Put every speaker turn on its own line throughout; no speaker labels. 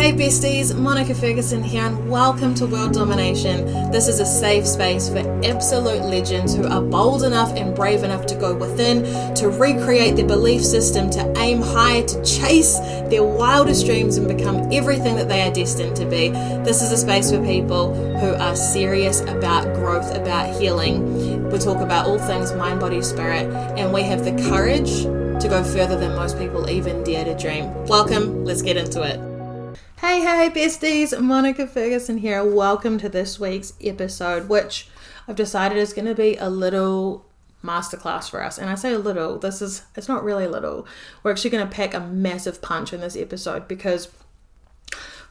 Hey besties, Monica Ferguson here and welcome to World Domination. This is a safe space for absolute legends who are bold enough and brave enough to go within, to recreate their belief system, to aim high, to chase their wildest dreams and become everything that they are destined to be. This is a space for people who are serious about growth, about healing. We talk about all things mind, body, spirit, and we have the courage to go further than most people even dare to dream. Welcome, let's get into it. Hey besties, Monica Ferguson here. Welcome to this week's episode, which I've decided is going to be a little masterclass for us. And I say a little, it's not really little. We're actually going to pack a massive punch in this episode because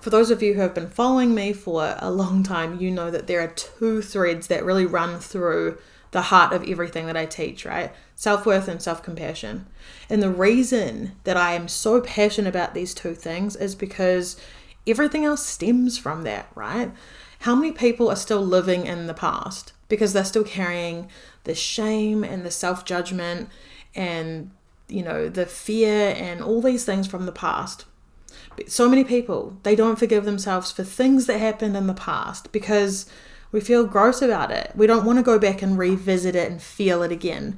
for those of you who have been following me for a long time, you know that there are two threads that really run through the heart of everything that I teach, right? Self-worth and self-compassion. And the reason that I am so passionate about these two things is because everything else stems from that, right? How many people are still living in the past because they're still carrying the shame and the self-judgment and, the fear and all these things from the past? So many people, they don't forgive themselves for things that happened in the past because we feel gross about it. We don't want to go back and revisit it and feel it again.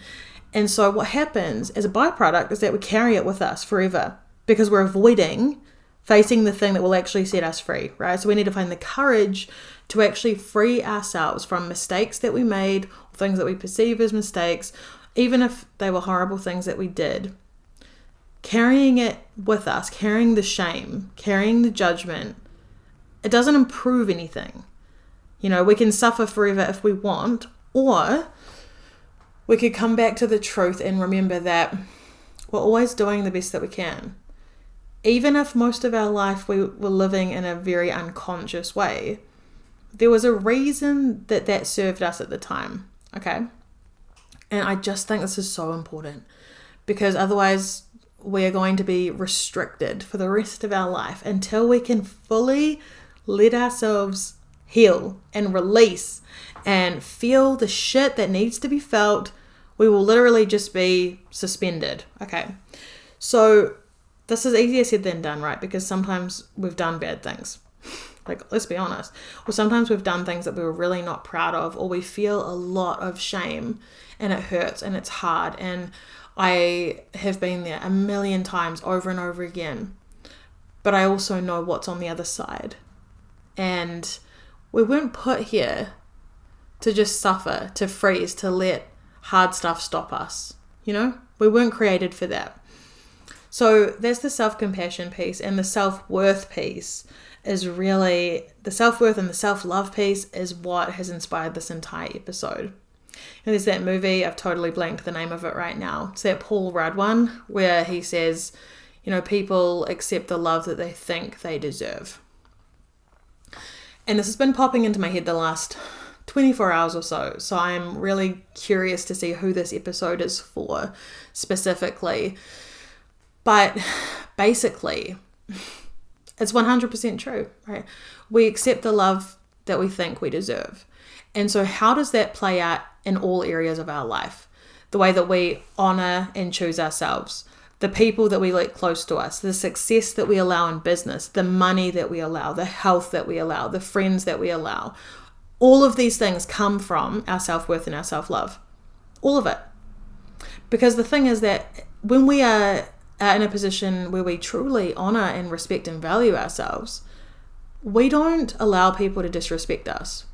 And so what happens as a byproduct is that we carry it with us forever because we're avoiding facing the thing that will actually set us free, right? So we need to find the courage to actually free ourselves from mistakes that we made, things that we perceive as mistakes, even if they were horrible things that we did. Carrying it with us, carrying the shame, carrying the judgment, it doesn't improve anything. We can suffer forever if we want, or we could come back to the truth and remember that we're always doing the best that we can. Even if most of our life we were living in a very unconscious way, there was a reason that served us at the time, okay? And I just think this is so important because otherwise we are going to be restricted for the rest of our life until we can fully let ourselves heal and release and feel the shit that needs to be felt. We will literally just be suspended. Okay. So this is easier said than done, right? Because sometimes we've done bad things. Like, let's be honest. Or sometimes we've done things that we were really not proud of, or we feel a lot of shame and it hurts and it's hard. And I have been there a million times over and over again. But I also know what's on the other side. And we weren't put here to just suffer, to freeze, to let hard stuff stop us. We weren't created for that. So that's the self-compassion piece, and the self-worth piece is really, the self-worth and the self-love piece is what has inspired this entire episode. And there's that movie, I've totally blanked the name of it right now. It's that Paul Rudd one where he says, people accept the love that they think they deserve. And this has been popping into my head the last 24 hours or so. So I'm really curious to see who this episode is for specifically. But basically, it's 100% true, right? We accept the love that we think we deserve. And so how does that play out in all areas of our life? The way that we honor and choose ourselves, the people that we let close to us, the success that we allow in business, the money that we allow, the health that we allow, the friends that we allow. All of these things come from our self-worth and our self-love. All of it. Because the thing is that when we are in a position where we truly honor and respect and value ourselves, we don't allow people to disrespect us.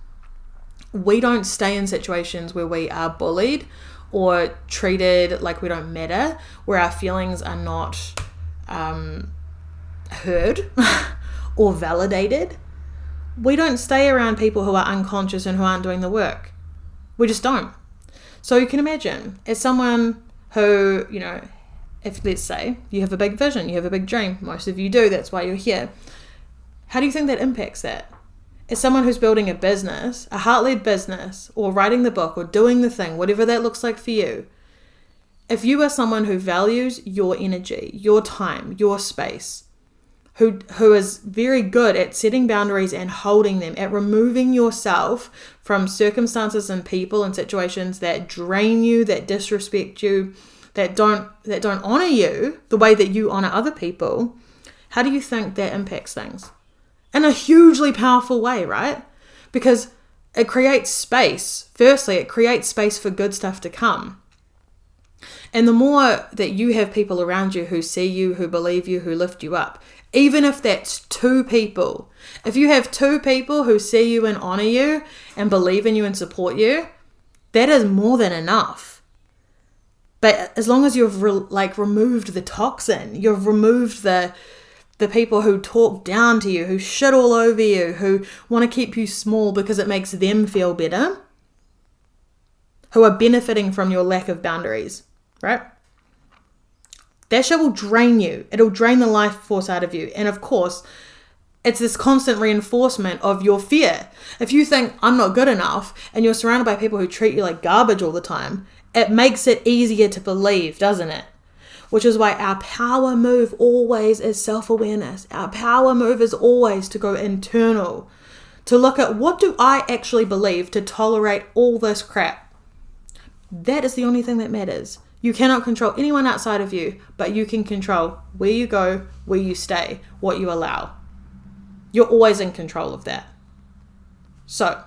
We don't stay in situations where we are bullied or treated like we don't matter, where our feelings are not heard or validated. We don't stay around people who are unconscious and who aren't doing the work. We just don't. So you can imagine, as someone who, if let's say you have a big vision, you have a big dream, most of you do, that's why you're here. How do you think that impacts that? As someone who's building a business, a heart-led business, or writing the book, or doing the thing, whatever that looks like for you, if you are someone who values your energy, your time, your space, who is very good at setting boundaries and holding them, at removing yourself from circumstances and people and situations that drain you, that disrespect you, that don't honor you the way that you honor other people, how do you think that impacts things? in a hugely powerful way, right? Because it creates space. Firstly, it creates space for good stuff to come. And the more that you have people around you who see you, who believe you, who lift you up, even if that's 2 people, if you have 2 people who see you and honor you and believe in you and support you, that is more than enough. But as long as you've removed the toxin, you've removed the people who talk down to you, who shit all over you, who want to keep you small because it makes them feel better, who are benefiting from your lack of boundaries, right? That shit will drain you. It'll drain the life force out of you. And of course, it's this constant reinforcement of your fear. If you think I'm not good enough and you're surrounded by people who treat you like garbage all the time, it makes it easier to believe, doesn't it? Which is why our power move always is self-awareness. Our power move is always to go internal, to look at what do I actually believe to tolerate all this crap. That is the only thing that matters. You cannot control anyone outside of you, but you can control where you go, where you stay, what you allow. You're always in control of that. So,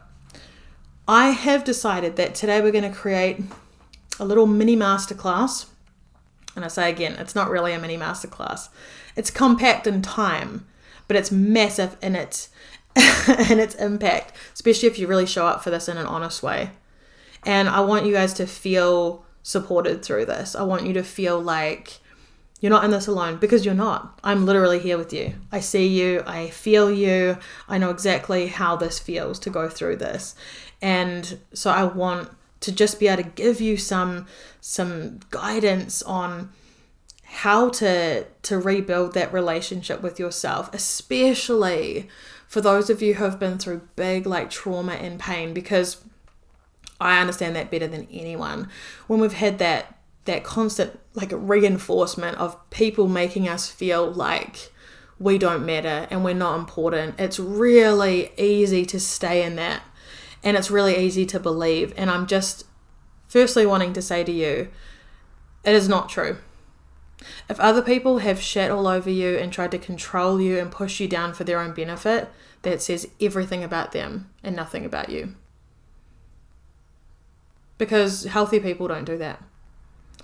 I have decided that today we're going to create a little mini masterclass. And I say again, it's not really a mini masterclass. It's compact in time, but it's massive in its impact, especially if you really show up for this in an honest way. And I want you guys to feel supported through this. I want you to feel like you're not in this alone, because you're not. I'm literally here with you. I see you. I feel you. I know exactly how this feels to go through this. And so I want to just be able to give you some guidance on how to rebuild that relationship with yourself, especially for those of you who have been through big trauma and pain, because I understand that better than anyone. When we've had that constant reinforcement of people making us feel like we don't matter and we're not important, it's really easy to stay in that. And it's really easy to believe. And I'm just firstly wanting to say to you, it is not true. If other people have shat all over you and tried to control you and push you down for their own benefit, that says everything about them and nothing about you. Because healthy people don't do that.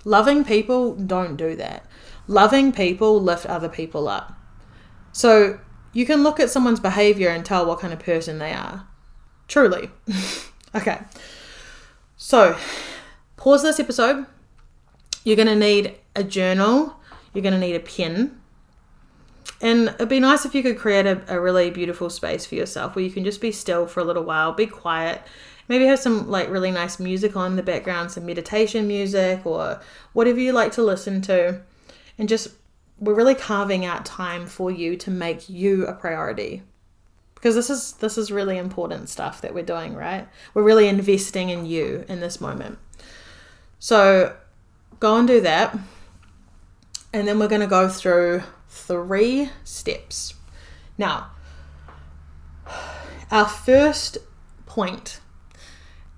Loving people don't do that. Loving people lift other people up. So you can look at someone's behavior and tell what kind of person they are. Truly. Okay. So, pause this episode. You're going to need a journal. You're going to need a pen. And it'd be nice if you could create a really beautiful space for yourself where you can just be still for a little while, be quiet. Maybe have some really nice music on in the background, some meditation music or whatever you like to listen to. And we're really carving out time for you to make you a priority. Because this is really important stuff that we're doing, right? We're really investing in you in this moment. So go and do that. And then we're going to go through 3 steps. Now, our first point,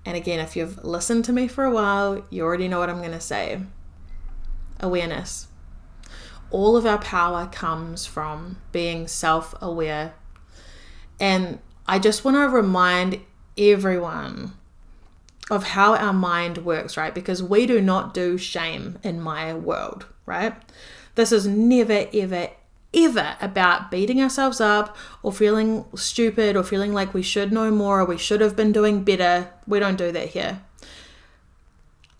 and again, if you've listened to me for a while, you already know what I'm going to say. Awareness. All of our power comes from being self-aware. And I just want to remind everyone of how our mind works, right? Because we do not do shame in my world, right? This is never, ever, ever about beating ourselves up or feeling stupid or feeling like we should know more or we should have been doing better. We don't do that here.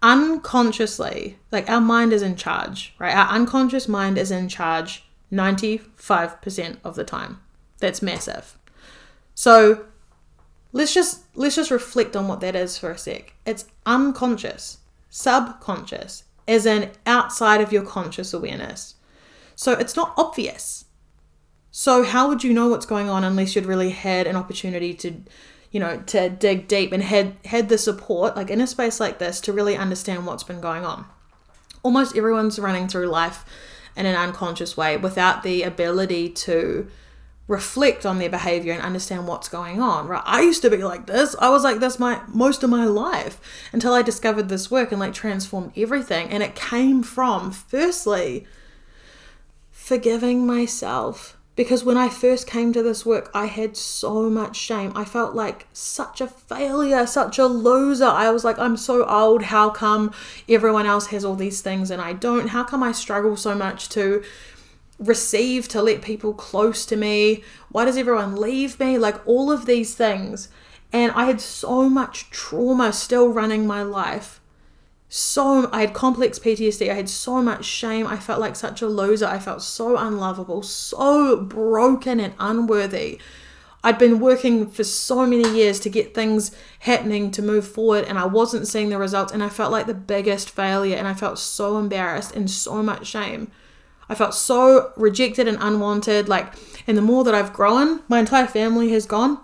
Unconsciously, our mind is in charge, right? Our unconscious mind is in charge 95% of the time. That's massive. So let's just reflect on what that is for a sec. It's unconscious, subconscious, as in outside of your conscious awareness. So it's not obvious. So how would you know what's going on unless you'd really had an opportunity to dig deep and had the support, in a space like this, to really understand what's been going on? Almost everyone's running through life in an unconscious way without the ability to reflect on their behavior and understand what's going on, right? I used to be like this. I was like this most of my life until I discovered this work and transformed everything. And it came from, firstly, forgiving myself Because when I first came to this work, I had so much shame. I felt like such a failure, such a loser. I was like, I'm so old. How come everyone else has all these things and I don't? How come I struggle so much to receive, to let people close to me? Why does everyone leave me? Like all of these things. And I had so much trauma still running my life. I had complex PTSD. I had so much shame. I felt like such a loser. I felt so unlovable, so broken and unworthy. I'd been working for so many years to get things happening, to move forward, and I wasn't seeing the results, and I felt like the biggest failure, and I felt so embarrassed and so much shame. I felt so rejected and unwanted, and the more that I've grown, my entire family has gone.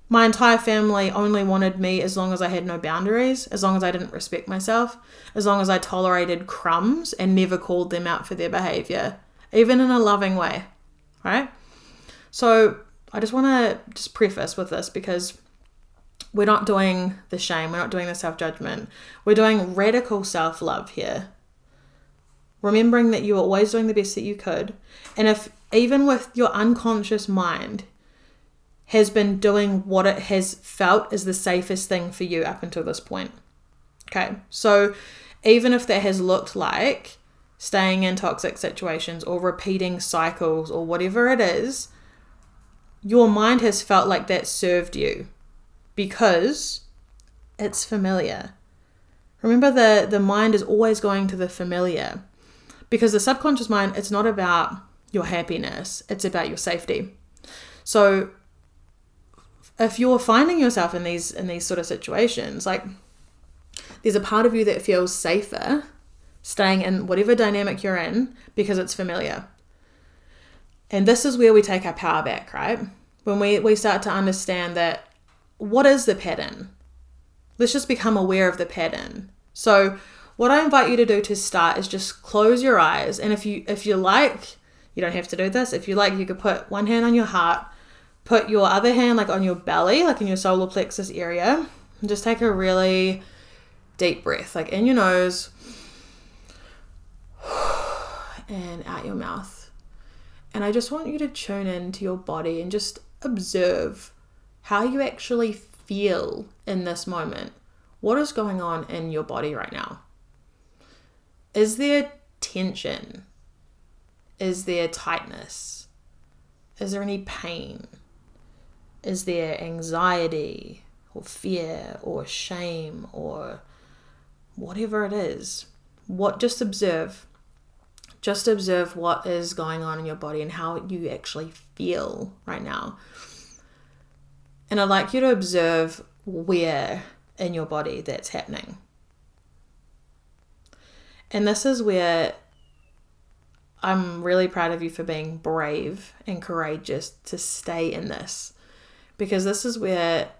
My entire family only wanted me as long as I had no boundaries, as long as I didn't respect myself, as long as I tolerated crumbs and never called them out for their behavior, even in a loving way, right? So I just want to preface with this, because we're not doing the shame, we're not doing the self-judgment, we're doing radical self-love here. Remembering that you were always doing the best that you could, and if even with your unconscious mind has been doing what it has felt is the safest thing for you up until this point. Okay, so even if that has looked like staying in toxic situations or repeating cycles or whatever it is, your mind has felt like that served you because it's familiar. Remember, the mind is always going to the familiar, because the subconscious mind, it's not about your happiness, it's about your safety. So if you're finding yourself in these sort of situations, like there's a part of you that feels safer staying in whatever dynamic you're in because it's familiar. And this is where we take our power back, right? When we start to understand that, what is the pattern? Let's just become aware of the pattern. So what I invite you to do to start is just close your eyes. And if you like, you don't have to do this. If you like, you could put one hand on your heart, put your other hand on your belly, in your solar plexus area, and just take a really deep breath, in your nose and out your mouth. And I just want you to tune into your body and just observe how you actually feel in this moment. What is going on in your body right now? Is there tension? Is there tightness? Is there any pain? Is there anxiety or fear or shame or whatever it is? Just observe. Just observe what is going on in your body and how you actually feel right now. And I'd like you to observe where in your body that's happening. And this is where I'm really proud of you for being brave and courageous to stay in this. Because this is where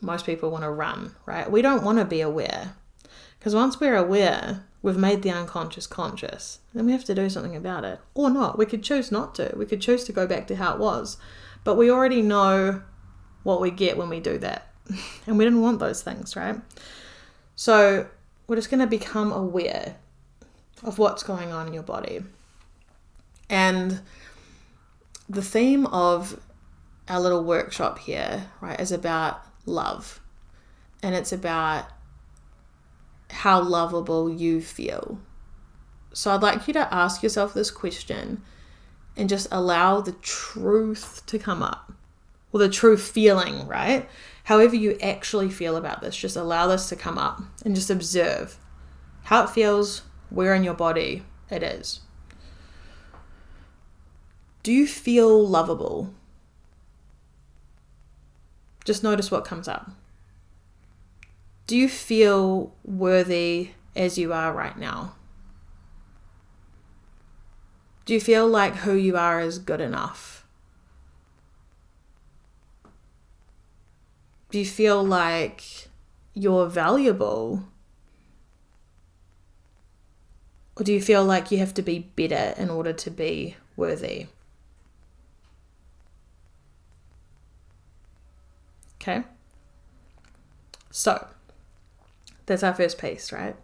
most people want to run, right? We don't want to be aware. Because once we're aware, we've made the unconscious conscious. Then we have to do something about it. Or not. We could choose not to. We could choose to go back to how it was. But we already know what we get when we do that. And we didn't want those things, right? So we're just going to become aware of what's going on in your body. And the theme of our little workshop here, right, is about love. And it's about how lovable you feel. So I'd like you to ask yourself this question and just allow the truth to come up. Or the true feeling, right? However you actually feel about this, just allow this to come up and just observe how it feels, where in your body it is. Do you feel lovable? Just notice what comes up. Do you feel worthy as you are right now? Do you feel like who you are is good enough? Do you feel like you're valuable? Or do you feel like you have to be better in order to be worthy? Okay? So, that's our first piece, right?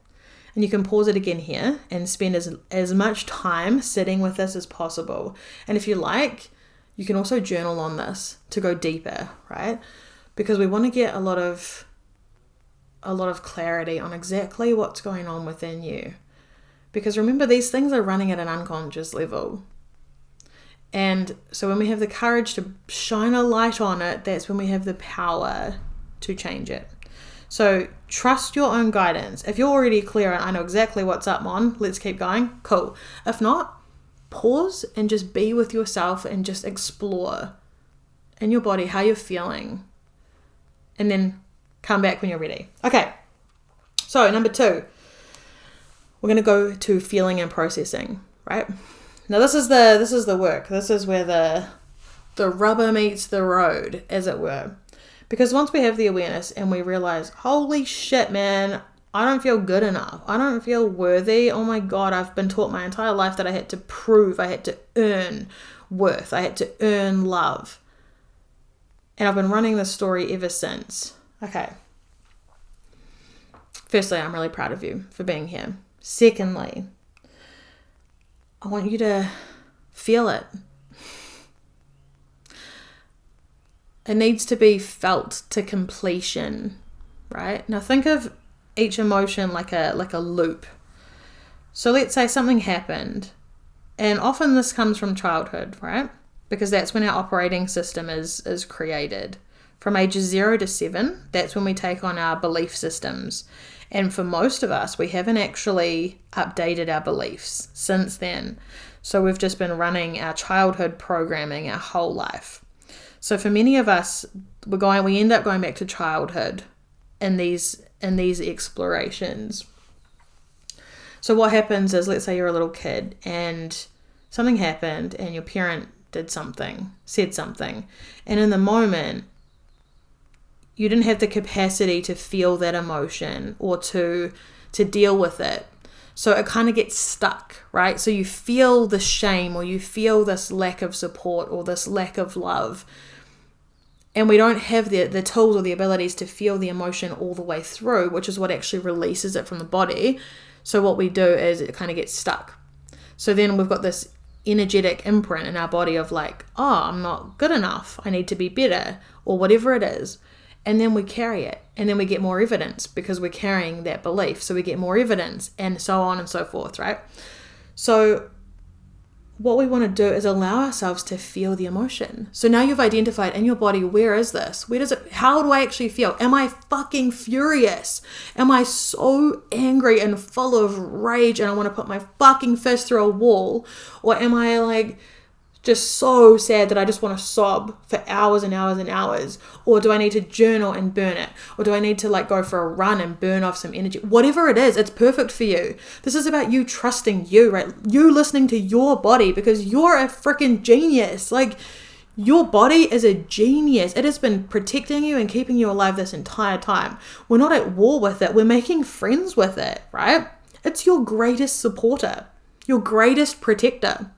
And you can pause it again here and spend as much time sitting with this as possible. And if you like, you can also journal on this to go deeper, right? Because we want to get a lot of clarity on exactly what's going on within you. Because remember, these things are running at an unconscious level. And so when we have the courage to shine a light on it, that's when we have the power to change it. So trust your own guidance. If you're already clear and I know exactly what's up, Mon, let's keep going. Cool. If not, pause and just be with yourself and just explore in your body how you're feeling. And then come back when you're ready. Okay. So number 2, we're going to go to feeling and processing, right? Now this is the work. This is where the rubber meets the road, as it were. Because once we have the awareness and we realize, holy shit, man, I don't feel good enough. I don't feel worthy. Oh my God, I've been taught my entire life that I had to prove, I had to earn worth, I had to earn love. And I've been running this story ever since. Okay. Firstly, I'm really proud of you for being here. Secondly, I want you to feel it. It needs to be felt to completion, right? Now think of each emotion like a loop. So let's say something happened, and often this comes from childhood, right? Because that's when our operating system is created. From ages 0 to 7, that's when we take on our belief systems. And for most of us, we haven't actually updated our beliefs since then. So we've just been running our childhood programming our whole life. So for many of us, we end up going back to childhood in these explorations. So what happens is, let's say you're a little kid and something happened and your parent did something, said something, and in the moment, you didn't have the capacity to feel that emotion or to deal with it. So it kind of gets stuck, right? So you feel the shame, or you feel this lack of support or this lack of love. And we don't have the tools or the abilities to feel the emotion all the way through, which is what actually releases it from the body. So what we do is it kind of gets stuck. So then we've got this energetic imprint in our body of like, oh, I'm not good enough. I need to be better, or whatever it is. And then we carry it, and then we get more evidence because we're carrying that belief. So we get more evidence, and so on and so forth, right? So what we want to do is allow ourselves to feel the emotion. So now you've identified in your body, where is this? How do I actually feel? Am I fucking furious? Am I so angry and full of rage and I want to put my fucking fist through a wall? Or am I like just so sad that I just want to sob for hours and hours and hours? Or do I need to journal and burn it? Or do I need to like go for a run and burn off some energy? Whatever it is, it's perfect for you. This is about you trusting you, right? You listening to your body, because you're a freaking genius. Like, your body is a genius. It has been protecting you and keeping you alive this entire time. We're not at war with it. We're making friends with it, right? It's your greatest supporter, your greatest protector.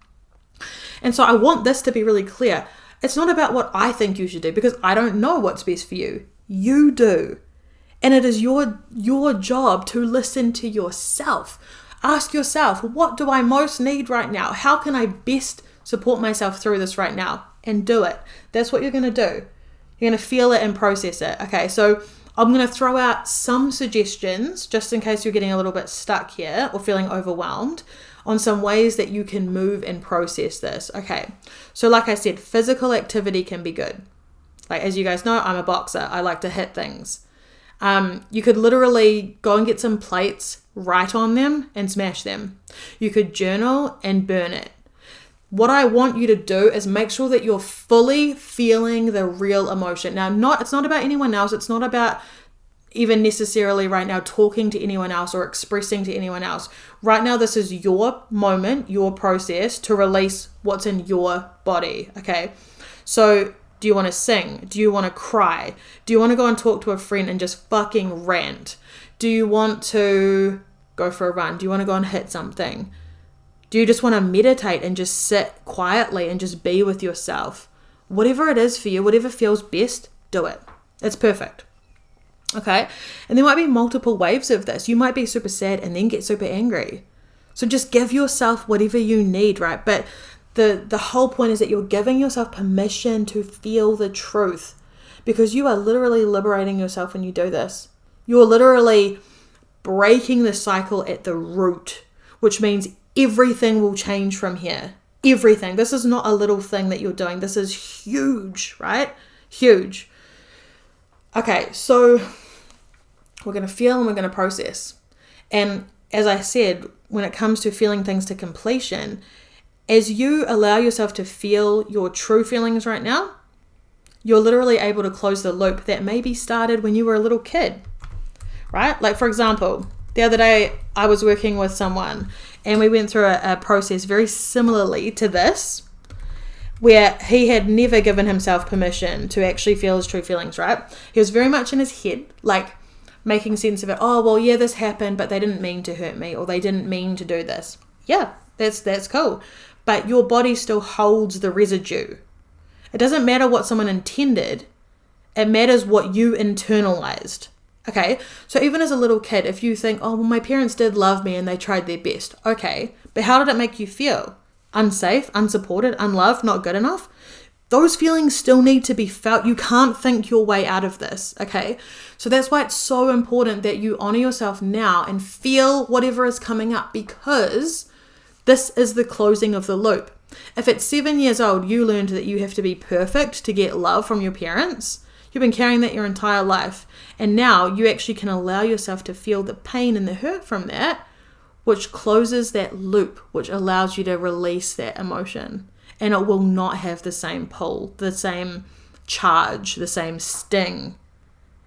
And so I want this to be really clear. It's not about what I think you should do, because I don't know what's best for you. You do. And it is your job to listen to yourself. Ask yourself, what do I most need right now? How can I best support myself through this right now? And do it. That's what you're going to do. You're going to feel it and process it. Okay, so I'm going to throw out some suggestions just in case you're getting a little bit stuck here or feeling overwhelmed, on some ways that you can move and process this. Okay, so like I said, physical activity can be good. Like, as you guys know, I'm a boxer. I like to hit things. You could literally go and get some plates, write on them and smash them. You could journal and burn it. What I want you to do is make sure that you're fully feeling the real emotion. Now, it's not about anyone else. It's not about even necessarily right now talking to anyone else or expressing to anyone else. Right now, this is your moment, your process to release what's in your body, okay? So do you want to sing? Do you want to cry? Do you want to go and talk to a friend and just fucking rant? Do you want to go for a run? Do you want to go and hit something? Do you just want to meditate and just sit quietly and just be with yourself? Whatever it is for you, whatever feels best, do it. It's perfect. Okay, and there might be multiple waves of this. You might be super sad and then get super angry. So just give yourself whatever you need, right? But The whole point is that you're giving yourself permission to feel the truth, because you are literally liberating yourself when you do this. You're literally breaking the cycle at the root, which means everything will change from here. Everything. This is not a little thing that you're doing. This is huge, right? Huge. Okay, so we're going to feel and we're going to process. And as I said, when it comes to feeling things to completion, as you allow yourself to feel your true feelings right now, you're literally able to close the loop that maybe started when you were a little kid, right? Like, for example, the other day I was working with someone and we went through a process very similarly to this, where he had never given himself permission to actually feel his true feelings, right? He was very much in his head, like making sense of it. Oh, well, yeah, this happened, but they didn't mean to hurt me, or they didn't mean to do this. Yeah, that's cool. But your body still holds the residue. It doesn't matter what someone intended. It matters what you internalized. Okay, so even as a little kid, if you think, oh, well, my parents did love me and they tried their best. Okay, but how did it make you feel? Unsafe, unsupported, unloved, not good enough? Those feelings still need to be felt. You can't think your way out of this, okay? So that's why it's so important that you honor yourself now and feel whatever is coming up, because this is the closing of the loop. If at 7 years old, you learned that you have to be perfect to get love from your parents, you've been carrying that your entire life. And now you actually can allow yourself to feel the pain and the hurt from that, which closes that loop, which allows you to release that emotion. And it will not have the same pull, the same charge, the same sting.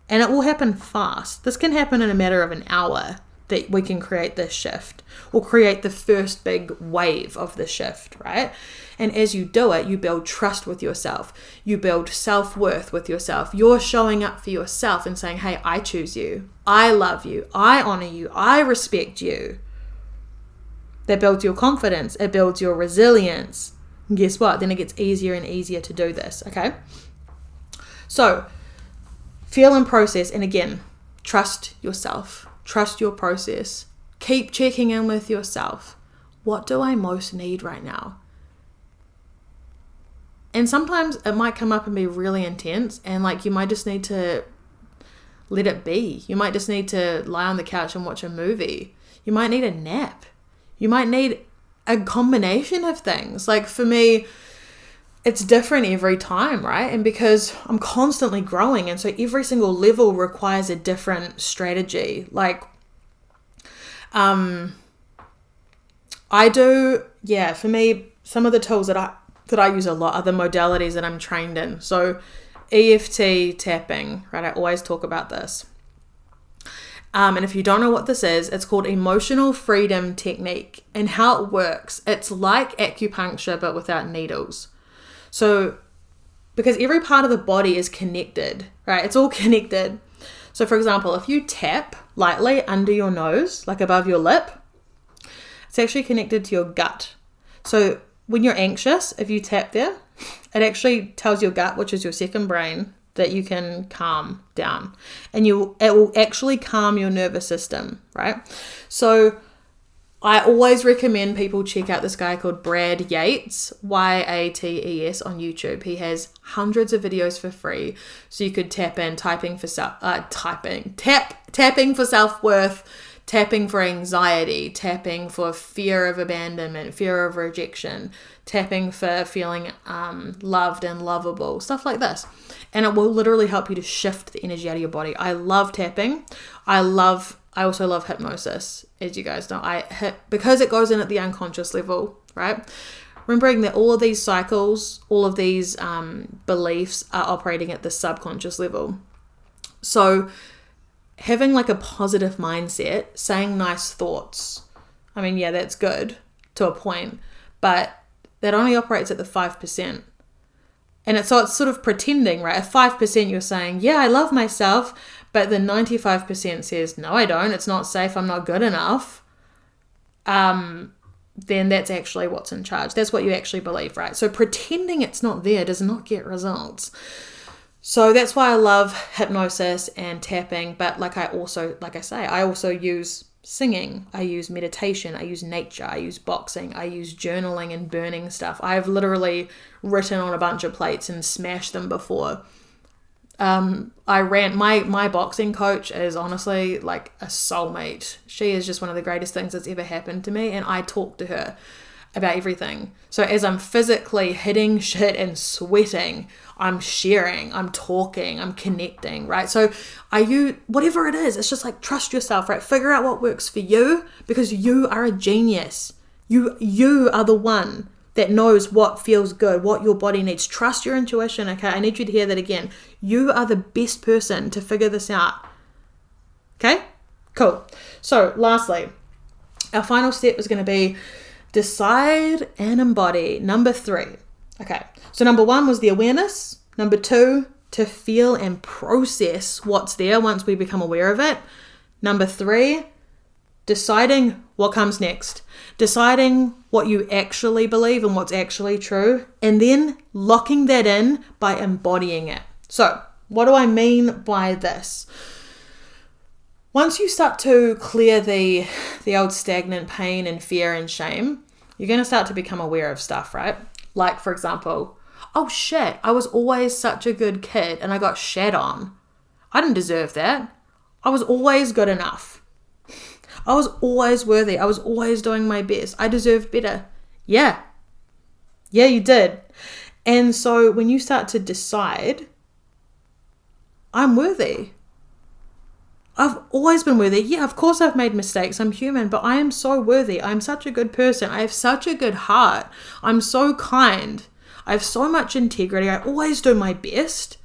And it will happen fast. This can happen in a matter of an hour, that we can create this shift, or create the first big wave of the shift, right? And as you do it, you build trust with yourself. You build self-worth with yourself. You're showing up for yourself and saying, hey, I choose you. I love you. I honor you. I respect you. That builds your confidence. It builds your resilience. And guess what? Then it gets easier and easier to do this, okay? So, feel and process. And again, trust yourself. Trust your process. Keep checking in with yourself. What do I most need right now? And sometimes it might come up and be really intense, and like you might just need to let it be. You might just need to lie on the couch and watch a movie. You might need a nap. You might need a combination of things. Like for me, it's different every time, right? And because I'm constantly growing, and so every single level requires a different strategy. Like, for me, some of the tools that I use a lot are the modalities that I'm trained in. So EFT tapping, right? I always talk about this. And if you don't know what this is, it's called emotional freedom technique. And how it works, it's like acupuncture, but without needles. So, because every part of the body is connected, right? It's all connected. So, for example, if you tap lightly under your nose, like above your lip, it's actually connected to your gut. So, when you're anxious, if you tap there, it actually tells your gut, which is your second brain, that you can calm down. And it will actually calm your nervous system, right? So, I always recommend people check out this guy called Brad Yates, Yates on YouTube. He has hundreds of videos for free. So you could tap in, tapping for self-worth, tapping for anxiety, tapping for fear of abandonment, fear of rejection, tapping for feeling loved and lovable, stuff like this. And it will literally help you to shift the energy out of your body. I love tapping. I also love hypnosis, as you guys know. Because it goes in at the unconscious level, right? Remembering that all of these cycles, all of these beliefs are operating at the subconscious level. So having like a positive mindset, saying nice thoughts, I mean, yeah, that's good to a point, but that only operates at the 5%. And it's sort of pretending, right? At 5% you're saying, yeah, I love myself, but the 95% says, no, I don't. It's not safe. I'm not good enough. Then that's actually what's in charge. That's what you actually believe, right? So pretending it's not there does not get results. So that's why I love hypnosis and tapping. But I also use singing, I use meditation, I use nature, I use boxing, I use journaling and burning stuff. I've literally written on a bunch of plates and smashed them before. My boxing coach is honestly like a soulmate. She is just one of the greatest things that's ever happened to me, and I talk to her about everything. So as I'm physically hitting shit and sweating, I'm sharing, I'm talking, I'm connecting, right? So whatever it is, it's just like, trust yourself, right? Figure out what works for you, because you are a genius. You are the one that knows what feels good, what your body needs. Trust your intuition, okay? I need you to hear that again. You are the best person to figure this out. Okay? Cool. So lastly, our final step is going to be decide and embody. Number 3. Okay. So number 1 was the awareness. Number 2, to feel and process what's there once we become aware of it. Number 3, deciding what comes next. Deciding what you actually believe and what's actually true. And then locking that in by embodying it. So what do I mean by this? Once you start to clear the old stagnant pain and fear and shame, you're going to start to become aware of stuff, right? Like, for example, oh shit, I was always such a good kid and I got shat on. I didn't deserve that. I was always good enough. I was always worthy. I was always doing my best. I deserved better. Yeah, you did. And so when you start to decide, I'm worthy. I've always been worthy. Yeah, of course I've made mistakes. I'm human, but I am so worthy. I'm such a good person. I have such a good heart. I'm so kind. I have so much integrity. I always do my best.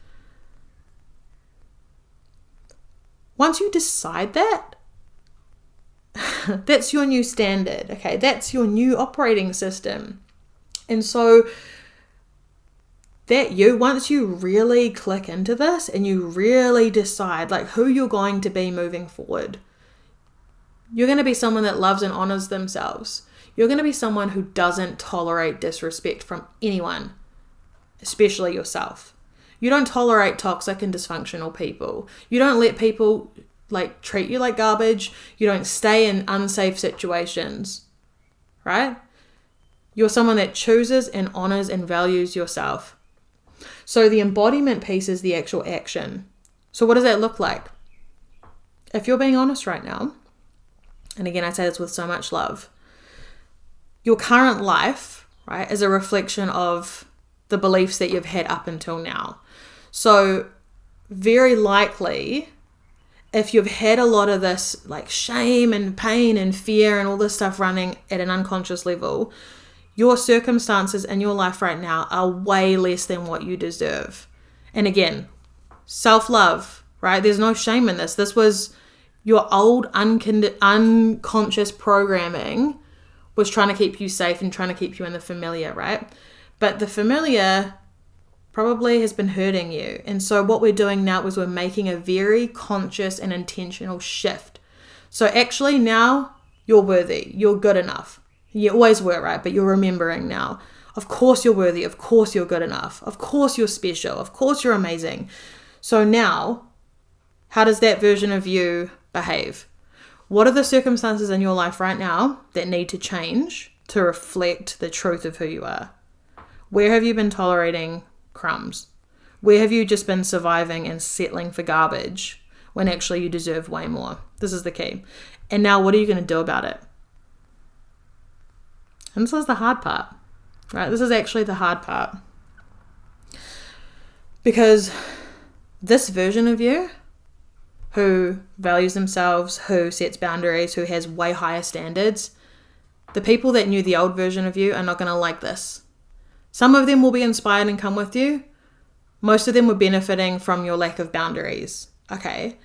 Once you decide that, that's your new standard, okay? That's your new operating system. And so once you really click into this and you really decide like who you're going to be moving forward, you're going to be someone that loves and honors themselves. You're going to be someone who doesn't tolerate disrespect from anyone, especially yourself. You don't tolerate toxic and dysfunctional people. You don't let people like treat you like garbage. You don't stay in unsafe situations, right? You're someone that chooses and honors and values yourself. So the embodiment piece is the actual action. So what does that look like? If you're being honest right now, and again, I say this with so much love, your current life, right, is a reflection of the beliefs that you've had up until now. So very likely, if you've had a lot of this like shame and pain and fear and all this stuff running at an unconscious level, your circumstances in your life right now are way less than what you deserve. And again, self-love, right? There's no shame in this. This was your old unconscious programming was trying to keep you safe and trying to keep you in the familiar, right? But the familiar probably has been hurting you. And so what we're doing now is we're making a very conscious and intentional shift. So actually now you're worthy. You're good enough. You always were, right? But you're remembering now. Of course you're worthy. Of course you're good enough. Of course you're special. Of course you're amazing. So now, how does that version of you behave? What are the circumstances in your life right now that need to change to reflect the truth of who you are? Where have you been tolerating crumbs? Where have you just been surviving and settling for garbage when actually you deserve way more? This is the key. And now what are you going to do about it? And this is the hard part, right? This is actually the hard part. Because this version of you who values themselves, who sets boundaries, who has way higher standards, the people that knew the old version of you are not going to like this. Some of them will be inspired and come with you. Most of them were benefiting from your lack of boundaries, okay?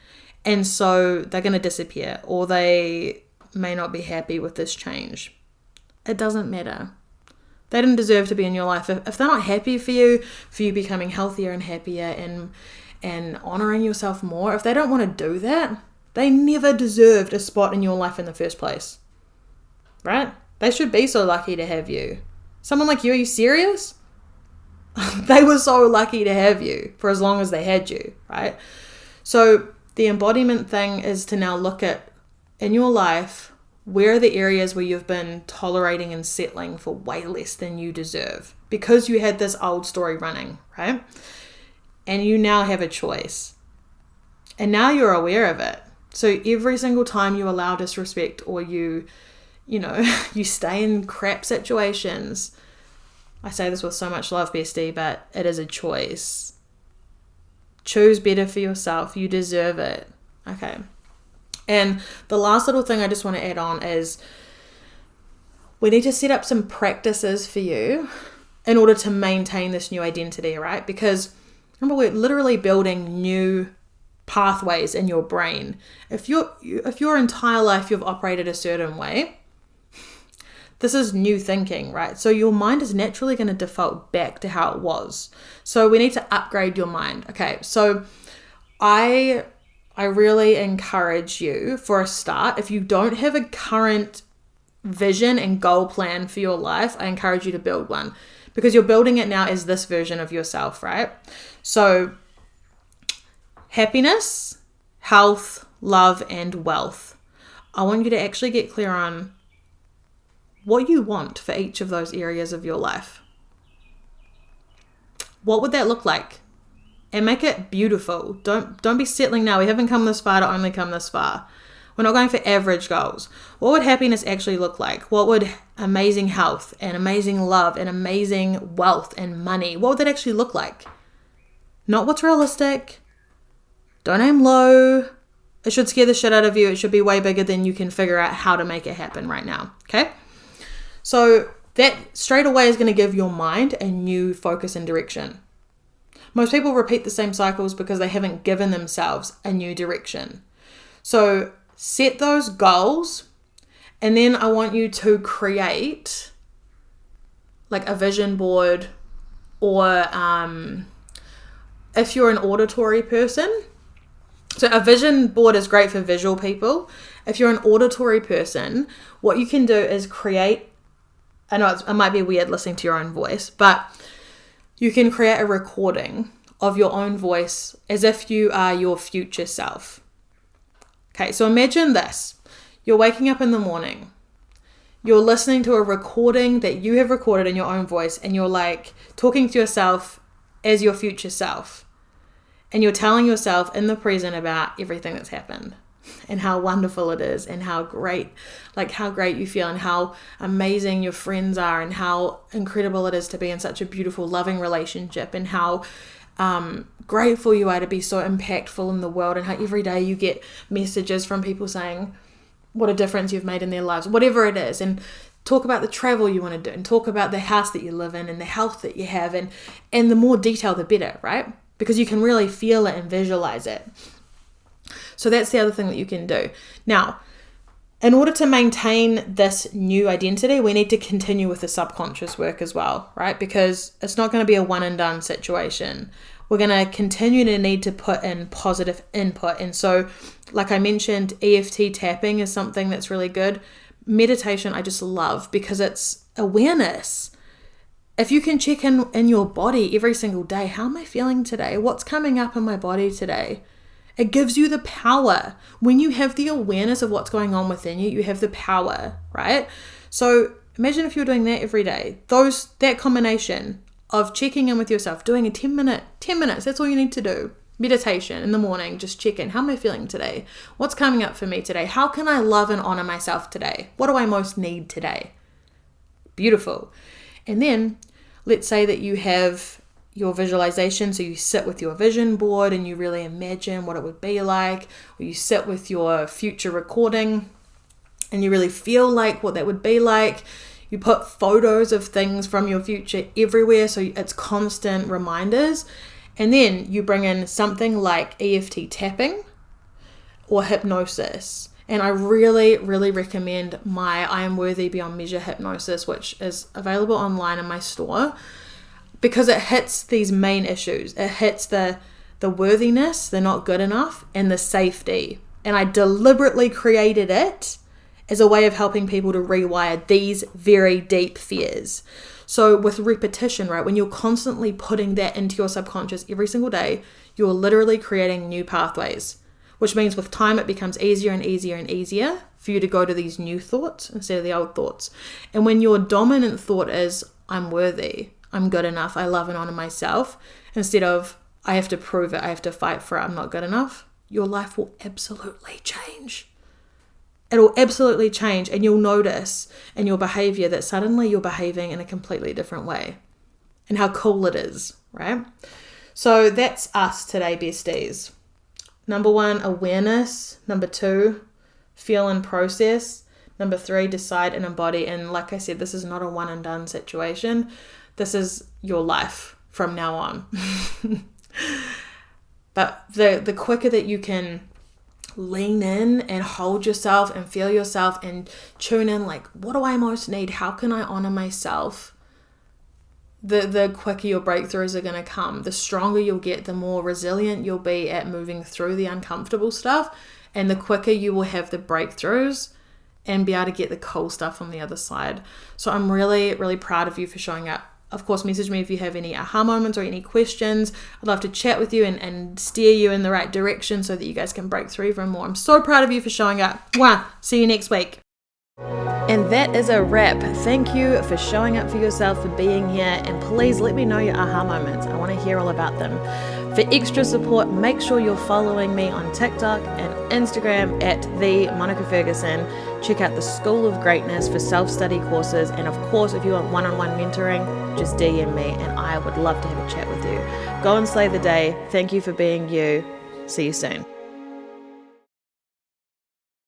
And so they're going to disappear, or they may not be happy with this change. It doesn't matter. They didn't deserve to be in your life. If they're not happy for you becoming healthier and happier and honoring yourself more, if they don't want to do that, they never deserved a spot in your life in the first place, right? They should be so lucky to have you. Someone like you, are you serious? They were so lucky to have you for as long as they had you, right? So the embodiment thing is to now look at in your life, where are the areas where you've been tolerating and settling for way less than you deserve? Because you had this old story running, right? And you now have a choice. And now you're aware of it. So every single time you allow disrespect or you stay in crap situations, I say this with so much love, bestie, but it is a choice. Choose better for yourself. You deserve it. Okay. And the last little thing I just want to add on is we need to set up some practices for you in order to maintain this new identity, right? Because remember, we're literally building new pathways in your brain. If your entire life you've operated a certain way, this is new thinking, right? So your mind is naturally going to default back to how it was. So we need to upgrade your mind. Okay, so I really encourage you, for a start, if you don't have a current vision and goal plan for your life, I encourage you to build one, because you're building it now as this version of yourself, right? So happiness, health, love, and wealth. I want you to actually get clear on what you want for each of those areas of your life. What would that look like? And make it beautiful. Don't be settling now. We haven't come this far to only come this far. We're not going for average goals. What would happiness actually look like? What would amazing health and amazing love and amazing wealth and money, what would that actually look like? Not what's realistic. Don't aim low. It should scare the shit out of you. It should be way bigger than you can figure out how to make it happen right now. Okay? So that straight away is going to give your mind a new focus and direction. Most people repeat the same cycles because they haven't given themselves a new direction. So set those goals, and then I want you to create like a vision board, or if you're an auditory person. So a vision board is great for visual people. If you're an auditory person, what you can do is create, I know it might be weird listening to your own voice, but you can create a recording of your own voice as if you are your future self. Okay, so imagine this. You're waking up in the morning. You're listening to a recording that you have recorded in your own voice, and you're like talking to yourself as your future self. And you're telling yourself in the present about everything that's happened and how wonderful it is and how great you feel and how amazing your friends are and how incredible it is to be in such a beautiful, loving relationship, and how grateful you are to be so impactful in the world, and how every day you get messages from people saying what a difference you've made in their lives, whatever it is. And talk about the travel you want to do, and talk about the house that you live in and the health that you have, and the more detail the better, right? Because you can really feel it and visualize it. So that's the other thing that you can do. Now, in order to maintain this new identity, we need to continue with the subconscious work as well, right? Because it's not going to be a one and done situation. We're going to continue to need to put in positive input. And so, like I mentioned, EFT tapping is something that's really good. Meditation, I just love, because it's awareness. If you can check in your body every single day, how am I feeling today? What's coming up in my body today? It gives you the power. When you have the awareness of what's going on within you, you have the power, right? So imagine if you're doing that every day. That combination of checking in with yourself, doing a 10 minutes, that's all you need to do. Meditation in the morning, just check in. How am I feeling today? What's coming up for me today? How can I love and honor myself today? What do I most need today? Beautiful. And then let's say that you have your visualization. So you sit with your vision board and you really imagine what it would be like, or you sit with your future recording and you really feel like what that would be like. You put photos of things from your future everywhere, so it's constant reminders. And then you bring in something like EFT tapping or hypnosis. And I really, really recommend my I Am Worthy Beyond Measure hypnosis, which is available online in my store, because it hits these main issues. It hits the worthiness, the not good enough, and the safety. And I deliberately created it as a way of helping people to rewire these very deep fears. So with repetition, right, when you're constantly putting that into your subconscious every single day, you're literally creating new pathways. which means with time it becomes easier and easier and easier for you to go to these new thoughts instead of the old thoughts. And when your dominant thought is, I'm worthy, I'm good enough, I love and honor myself, instead of, I have to prove it, I have to fight for it, I'm not good enough, your life will absolutely change. It'll absolutely change, and you'll notice in your behavior that suddenly you're behaving in a completely different way, and how cool it is, right? So that's us today, besties. Number 1, awareness. Number 2, feel and process. Number 3, decide and embody. And like I said, this is not a one and done situation. This is your life from now on. But the quicker that you can lean in and hold yourself and feel yourself and tune in, like, what do I most need? How can I honor myself? The quicker your breakthroughs are going to come. The stronger you'll get, the more resilient you'll be at moving through the uncomfortable stuff, and the quicker you will have the breakthroughs and be able to get the cool stuff on the other side. So I'm really, really proud of you for showing up. Of course, message me if you have any aha moments or any questions. I'd love to chat with you and steer you in the right direction so that you guys can break through even more. I'm so proud of you for showing up. Mwah! See you next week. And that is a wrap. Thank you for showing up for yourself, for being here, and please let me know your aha moments. I want to hear all about them. For extra support, make sure you're following me on TikTok and Instagram at @TheMonicaFerguson. Check out the School of Greatness for self-study courses, and of course, if you want one-on-one mentoring, just DM me and I would love to have a chat with you. Go and slay the day. Thank you for being you. See you soon.